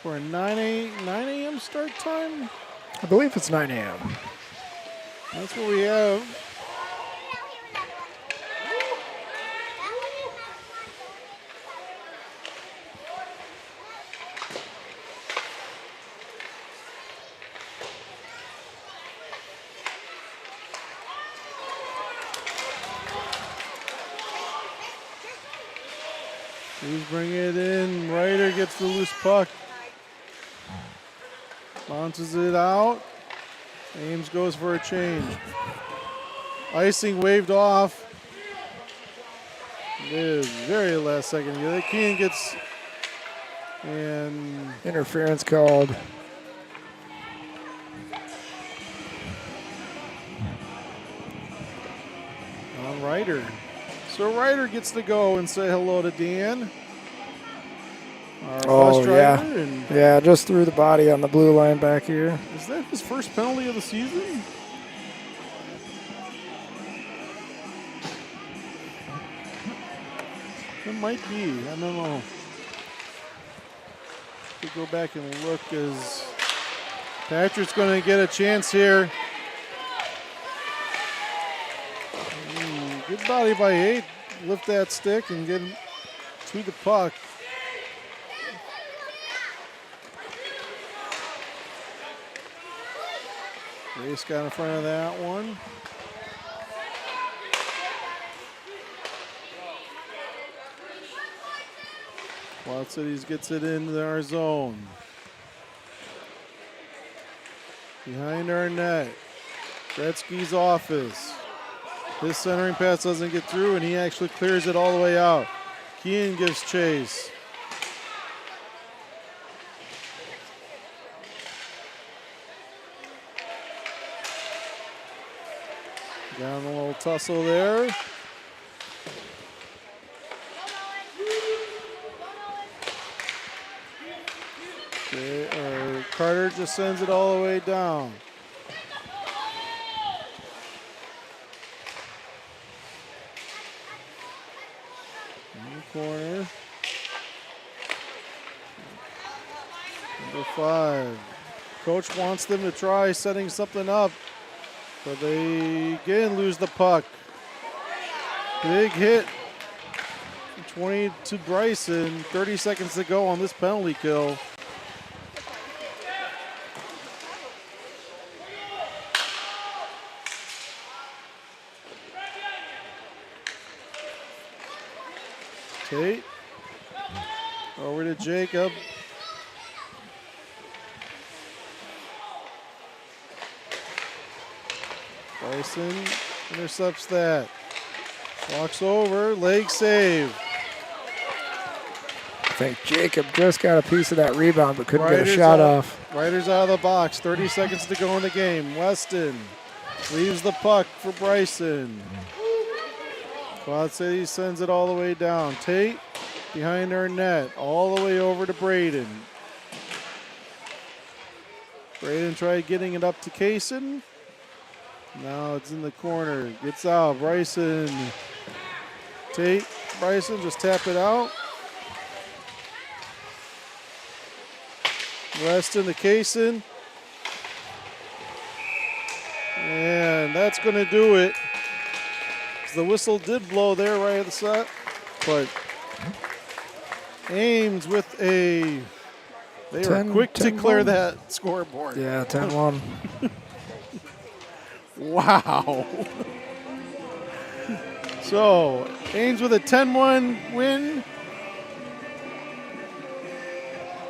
for a 9 a.m. start time. I believe it's 9 a.m. That's what we have. He's bringing it in. Ryder gets the loose puck. Bounces it out. Ames goes for a change. Icing waved off. It is very last second. Keenan gets and interference called. On Ryder. So Ryder gets to go and say hello to Dan. Our bus driver. Yeah, just threw the body on the blue line back here. Is that his first penalty of the season? It might be. I don't know. We'll go back and look as Patrick's going to get a chance here. Good body by 8. Lift that stick and get to the puck. Race got in front of that one. Quad Cities gets it into our zone. Behind our net. Gretzky's office. His centering pass doesn't get through, and he actually clears it all the way out. Keane gives chase. Down a little tussle there. Carter just sends it all the way down. In the corner. Number 5. Coach wants them to try setting something up, but they again lose the puck. Big hit. 20 to Bryson. 30 seconds to go on this penalty kill. Tate. Over to Jacob. Bryson intercepts that. Walks over, leg save. think Jacob just got a piece of that rebound but couldn't get a Ryder's shot out. off. Ryder's out of the box. 30 seconds to go in the game. Weston leaves the puck for Bryson. Quad City sends it all the way down. Tate behind our net, all the way over to Braden. Braden tried getting it up to Kaysen. Now it's in the corner. Gets out. Bryson. Tate. Bryson just tap it out. Weston to Kaysen. And that's going to do it. The whistle did blow there right at the set. But Ames with a... They were quick to clear that scoreboard. Yeah, 10-1. Wow. So, Ames with a 10-1 win.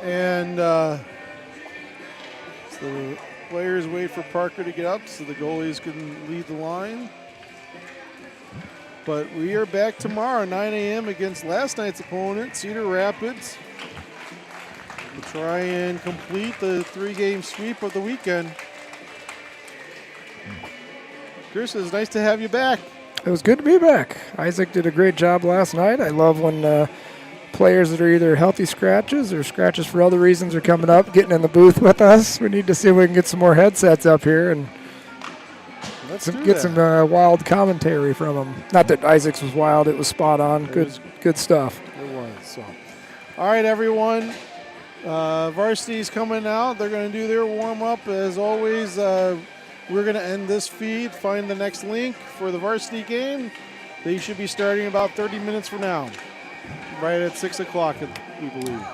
And so the players wait for Parker to get up so the goalies can lead the line. But we are back tomorrow, 9 a.m. against last night's opponent, Cedar Rapids. We'll try and complete the 3-game sweep of the weekend. Chris, it's nice to have you back. It was good to be back. Isaac did a great job last night. I love when players that are either healthy scratches or scratches for other reasons are coming up, getting in the booth with us. We need to see if we can get some more headsets up here and get some wild commentary from them. Not that Isaac's was wild. It was spot on. Good stuff. It was. So, all right, everyone. Varsity's coming out. They're going to do their warm-up. As always, we're going to end this feed, find the next link for the varsity game. They should be starting about 30 minutes from now, right at 6 o'clock, we believe.